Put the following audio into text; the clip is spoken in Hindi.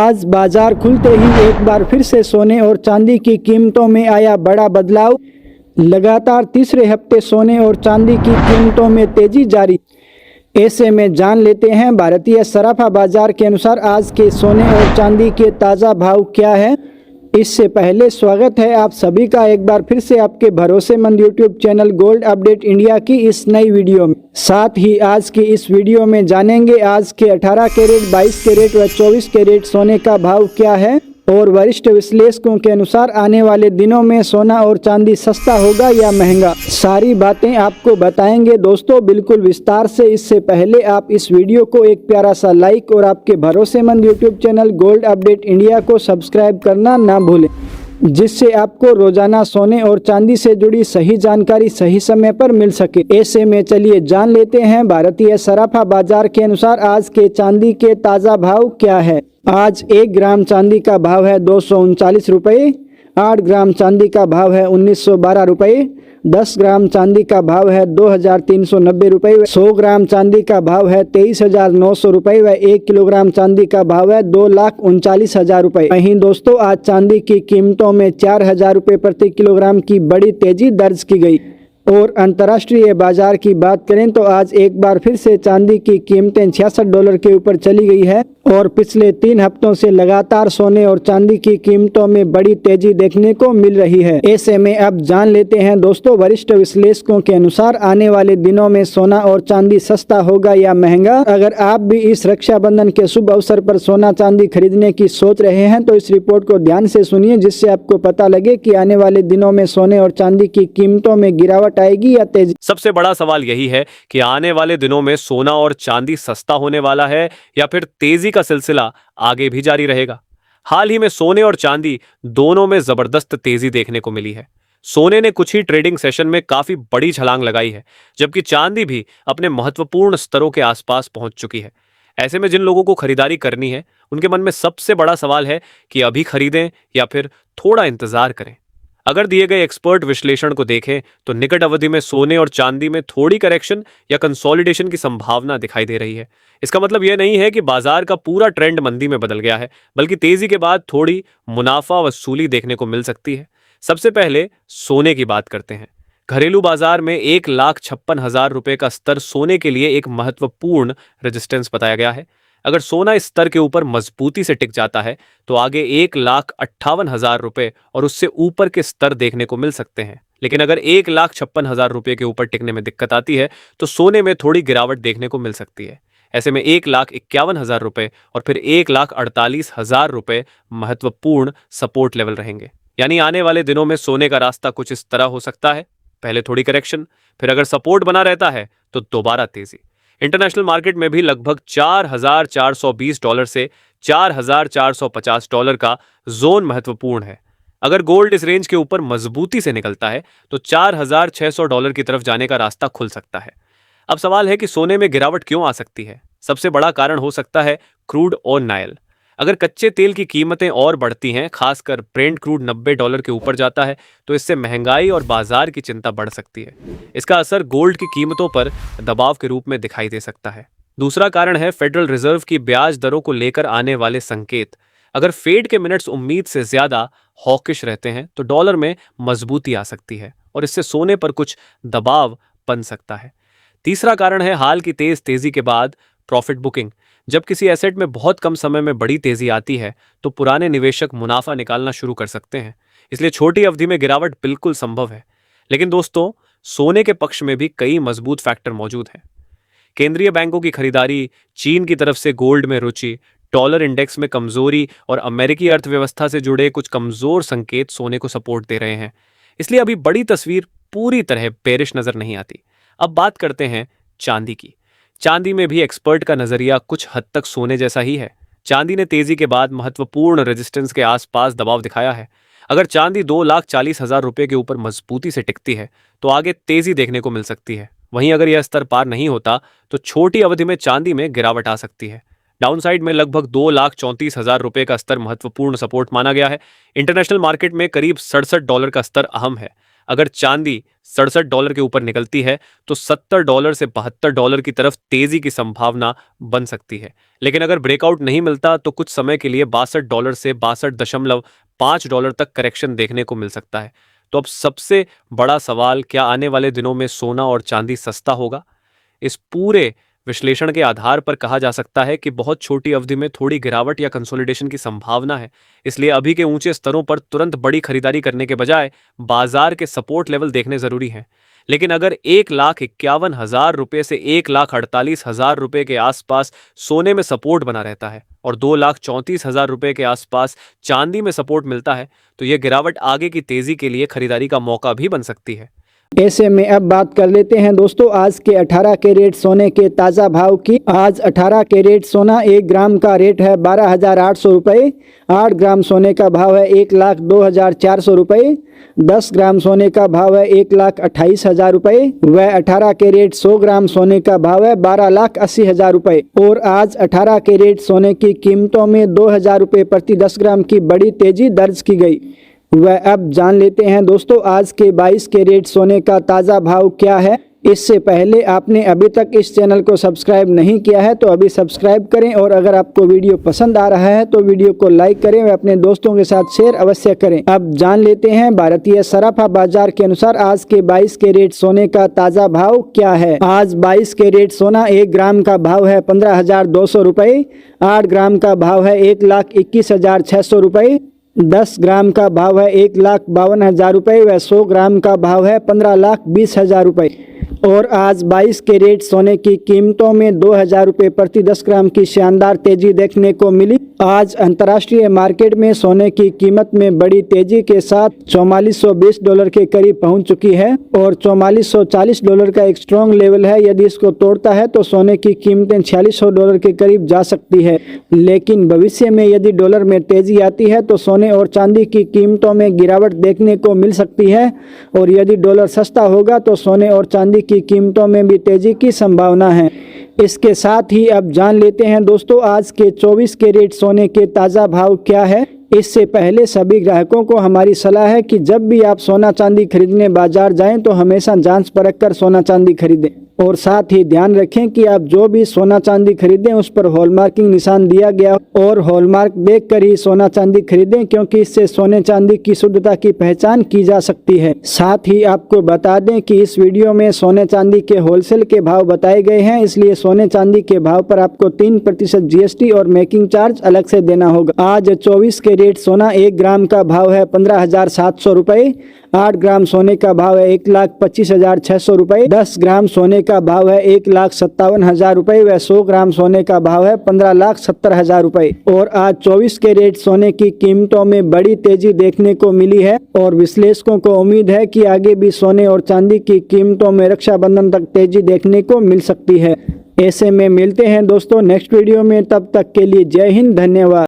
आज बाजार खुलते ही एक बार फिर से सोने और चांदी की कीमतों में आया बड़ा बदलाव। लगातार तीसरे हफ्ते सोने और चांदी की कीमतों में तेजी जारी। ऐसे में जान लेते हैं भारतीय सराफा बाजार के अनुसार आज के सोने और चांदी के ताज़ा भाव क्या है। इससे पहले स्वागत है आप सभी का एक बार फिर से आपके भरोसेमंद YouTube channel gold update India की इस नई वीडियो में। साथ ही आज की इस वीडियो में जानेंगे आज के 18 कैरेट, 22 कैरेट व 24 कैरेट सोने का भाव क्या है और वरिष्ठ विश्लेषकों के अनुसार आने वाले दिनों में सोना और चांदी सस्ता होगा या महंगा। सारी बातें आपको बताएंगे दोस्तों बिल्कुल विस्तार से। इससे पहले आप इस वीडियो को एक प्यारा सा लाइक और आपके भरोसेमंद YouTube channel gold update India को सब्सक्राइब करना ना भूलें, जिससे आपको रोजाना सोने और चांदी से जुड़ी सही जानकारी सही समय पर मिल सके। ऐसे में चलिए जान लेते हैं भारतीय सराफा बाजार के अनुसार आज के चांदी के ताज़ा भाव क्या है। आज 1 ग्राम चांदी का भाव है 239 रुपये, 8 ग्राम चांदी का भाव है 1912 रुपये, 10 ग्राम चांदी का भाव है 2390 रुपये, 100 ग्राम चांदी का भाव है 23,900 रुपये व 1 किलोग्राम चांदी का भाव है 2,39,000 रुपये। वहीं दोस्तों आज चांदी की कीमतों में 4,000 रुपये प्रति किलोग्राम की बड़ी तेजी दर्ज की गई। और अंतर्राष्ट्रीय बाजार की बात करें तो आज एक बार फिर से चांदी की कीमतें $66 के ऊपर चली गई है और पिछले 3 हफ्तों से लगातार सोने और चांदी की कीमतों में बड़ी तेजी देखने को मिल रही है। ऐसे में अब जान लेते हैं दोस्तों वरिष्ठ विश्लेषकों के अनुसार आने वाले दिनों में सोना और चांदी सस्ता होगा या महंगा। अगर आप भी इस रक्षाबंधन के शुभ अवसर पर सोना चांदी खरीदने की सोच रहे हैं तो इस रिपोर्ट को ध्यान से सुनिए, जिससे आपको पता लगे कि आने वाले दिनों में सोने और चांदी की कीमतों में गिरावट आएगी या तेजी। सबसे बड़ा सवाल यही है कि आने वाले दिनों में सोना और चांदी सस्ता होने वाला है या फिर तेजी का सिलसिला आगे भी जारी रहेगा। हाल ही में सोने और चांदी दोनों में जबरदस्त तेजी देखने को मिली है। सोने ने कुछ ही ट्रेडिंग सेशन में काफी बड़ी छलांग लगाई है, जबकि चांदी भी अपने महत्वपूर्ण स्तरों के आसपास पहुंच चुकी है। ऐसे में जिन लोगों को खरीदारी करनी है उनके मन में सबसे बड़ा सवाल है कि अभी खरीदें या फिर थोड़ा इंतजार करें। अगर दिए गए एक्सपर्ट विश्लेषण को देखें तो निकट अवधि में सोने और चांदी में थोड़ी करेक्शन या कंसोलिडेशन की संभावना दिखाई दे रही है। इसका मतलब यह नहीं है कि बाजार का पूरा ट्रेंड मंदी में बदल गया है, बल्कि तेजी के बाद थोड़ी मुनाफा वसूली देखने को मिल सकती है। सबसे पहले सोने की बात करते हैं। घरेलू बाजार में 1,56,000 रुपए का स्तर सोने के लिए एक महत्वपूर्ण रेजिस्टेंस बताया गया है। अगर सोना इस स्तर के ऊपर मजबूती से टिक जाता है तो आगे 1,58,000 रुपए और उससे ऊपर के स्तर देखने को मिल सकते हैं। लेकिन अगर 1,56,000 रुपए के ऊपर टिकने में दिक्कत आती है तो सोने में थोड़ी गिरावट देखने को मिल सकती है। ऐसे में 1,51,000 रुपए और फिर 1,48,000 रुपए महत्वपूर्ण सपोर्ट लेवल रहेंगे। यानी आने वाले दिनों में सोने का रास्ता कुछ इस तरह हो सकता है, पहले थोड़ी करेक्शन, फिर अगर सपोर्ट बना रहता है तो दोबारा तेजी। इंटरनेशनल मार्केट में भी लगभग $4,420 से $4,450 का जोन महत्वपूर्ण है। अगर गोल्ड इस रेंज के ऊपर मजबूती से निकलता है तो $4,600 की तरफ जाने का रास्ता खुल सकता है। अब सवाल है कि सोने में गिरावट क्यों आ सकती है। सबसे बड़ा कारण हो सकता है क्रूड ऑयल। अगर कच्चे तेल की कीमतें और बढ़ती हैं, खासकर ब्रेंट क्रूड $90 के ऊपर जाता है, तो इससे महंगाई और बाजार की चिंता बढ़ सकती है। इसका असर गोल्ड की कीमतों पर दबाव के रूप में दिखाई दे सकता है। दूसरा कारण है फेडरल रिजर्व की ब्याज दरों को लेकर आने वाले संकेत। अगर फेड के मिनट्स उम्मीद से ज्यादा हॉकिश रहते हैं तो डॉलर में मजबूती आ सकती है और इससे सोने पर कुछ दबाव बन सकता है। तीसरा कारण है हाल की तेजी के बाद प्रॉफिट बुकिंग। जब किसी एसेट में बहुत कम समय में बड़ी तेजी आती है तो पुराने निवेशक मुनाफा निकालना शुरू कर सकते हैं, इसलिए छोटी अवधि में गिरावट बिल्कुल संभव है। लेकिन दोस्तों सोने के पक्ष में भी कई मजबूत फैक्टर मौजूद हैं। केंद्रीय बैंकों की खरीदारी, चीन की तरफ से गोल्ड में रुचि, डॉलर इंडेक्स में कमजोरी और अमेरिकी अर्थव्यवस्था से जुड़े कुछ कमजोर संकेत सोने को सपोर्ट दे रहे हैं। इसलिए अभी बड़ी तस्वीर पूरी तरह बेरिश नजर नहीं आती। अब बात करते हैं चांदी की। चांदी में भी एक्सपर्ट का नजरिया कुछ हद तक सोने जैसा ही है। चांदी ने तेजी के बाद महत्वपूर्ण रेजिस्टेंस के आसपास दबाव दिखाया है। अगर चांदी 2,40,000 रुपए के ऊपर मजबूती से टिकती है तो आगे तेजी देखने को मिल सकती है। वहीं अगर यह स्तर पार नहीं होता तो छोटी अवधि में चांदी में गिरावट आ सकती है। डाउनसाइड में लगभग 2,34,000 रुपए का स्तर महत्वपूर्ण सपोर्ट माना गया है। इंटरनेशनल मार्केट में करीब $67 का स्तर अहम है। अगर चांदी $67 के ऊपर निकलती है तो $70 से $72 की तरफ तेजी की संभावना बन सकती है। लेकिन अगर ब्रेकआउट नहीं मिलता तो कुछ समय के लिए $62 से $62.5 तक करेक्शन देखने को मिल सकता है। तो अब सबसे बड़ा सवाल, क्या आने वाले दिनों में सोना और चांदी सस्ता होगा? इस पूरे विश्लेषण के आधार पर कहा जा सकता है कि बहुत छोटी अवधि में थोड़ी गिरावट या कंसोलिडेशन की संभावना है। इसलिए अभी के ऊंचे स्तरों पर तुरंत बड़ी खरीदारी करने के बजाय बाजार के सपोर्ट लेवल देखने जरूरी हैं। लेकिन अगर 1,51,000 रुपए से 1,48,000 रुपए के आसपास सोने में सपोर्ट बना रहता है और 2,34,000 रुपए के आसपास चांदी में सपोर्ट मिलता है तो यह गिरावट आगे की तेजी के लिए खरीदारी का मौका भी बन सकती है। ऐसे में अब बात कर लेते हैं दोस्तों आज के 18 कैरेट सोने के ताज़ा भाव की। आज 18 कैरेट सोना 1 ग्राम का रेट है 12,800 रुपये। 8 ग्राम सोने का भाव है 1,02,400 रुपये। 10 ग्राम सोने का भाव है 1,28,000 रुपये। वह 18 कैरेट 100 ग्राम सोने का भाव है 12,80,000 रुपये। और आज 18 कैरेट सोने की कीमतों में 2,000 रुपये प्रति 10 ग्राम की बड़ी तेजी दर्ज की गई। वह अब जान लेते हैं दोस्तों आज के 22 कैरेट सोने का ताज़ा भाव क्या है। इससे पहले आपने अभी तक इस चैनल को सब्सक्राइब नहीं किया है तो अभी सब्सक्राइब करें और अगर आपको वीडियो पसंद आ रहा है तो वीडियो को लाइक करें व अपने दोस्तों के साथ शेयर अवश्य करें। अब जान लेते हैं भारतीय सराफा बाजार के अनुसार आज के 22 कैरेट सोने का ताज़ा भाव क्या है। आज 22 कैरेट सोना 1 ग्राम का भाव है 15,200 रुपये। 8 ग्राम का भाव है 1,21,600 रुपये। 10 ग्राम का भाव है 1,52,000 रुपये व 100 ग्राम का भाव है 15,20,000 रुपये। और आज 22 कैरेट सोने की कीमतों में 2,000 रुपये प्रति 10 ग्राम की शानदार तेजी देखने को मिली। आज अंतर्राष्ट्रीय मार्केट में सोने की कीमत में बड़ी तेजी के साथ $4420 के करीब पहुंच चुकी है और $4440 का एक स्ट्रॉन्ग लेवल है। यदि इसको तोड़ता है तो सोने की कीमतें $4600 के करीब जा सकती है। लेकिन भविष्य में यदि डॉलर में तेजी आती है तो सोने और चांदी की कीमतों में गिरावट देखने को मिल सकती है और यदि डॉलर सस्ता होगा तो सोने और चांदी की कीमतों में भी तेजी की संभावना है। इसके साथ ही अब जान लेते हैं दोस्तों आज के 24 कैरेट सोने के ताज़ा भाव क्या है। इससे पहले सभी ग्राहकों को हमारी सलाह है कि जब भी आप सोना चांदी खरीदने बाजार जाएं तो हमेशा जांच परख कर सोना चांदी खरीदें और साथ ही ध्यान रखें कि आप जो भी सोना चांदी खरीदें उस पर हॉलमार्किंग निशान दिया गया और हॉलमार्क देखकर ही सोना चांदी खरीदें क्योंकि इससे सोने चांदी की शुद्धता की पहचान की जा सकती है। साथ ही आपको बता दें कि इस वीडियो में सोने चांदी के होलसेल के भाव बताए गए हैं, इसलिए सोने चांदी के भाव पर आपको 3% GST और मेकिंग चार्ज अलग से देना होगा। आज 24 कैरेट सोना 1 ग्राम का भाव है 15,700 रुपये। 8 ग्राम सोने का भाव है 1,25,600 रुपये। 10 ग्राम सोने का भाव है 1,57,000 रुपये व 100 ग्राम सोने का भाव है 15,70,000 रुपये। और आज 24 कैरेट सोने की कीमतों में बड़ी तेजी देखने को मिली है और विश्लेषकों को उम्मीद है कि आगे भी सोने और चांदी की कीमतों में रक्षाबंधन तक तेजी देखने को मिल सकती है। ऐसे में मिलते हैं दोस्तों नेक्स्ट वीडियो में, तब तक के लिए जय हिंद, धन्यवाद।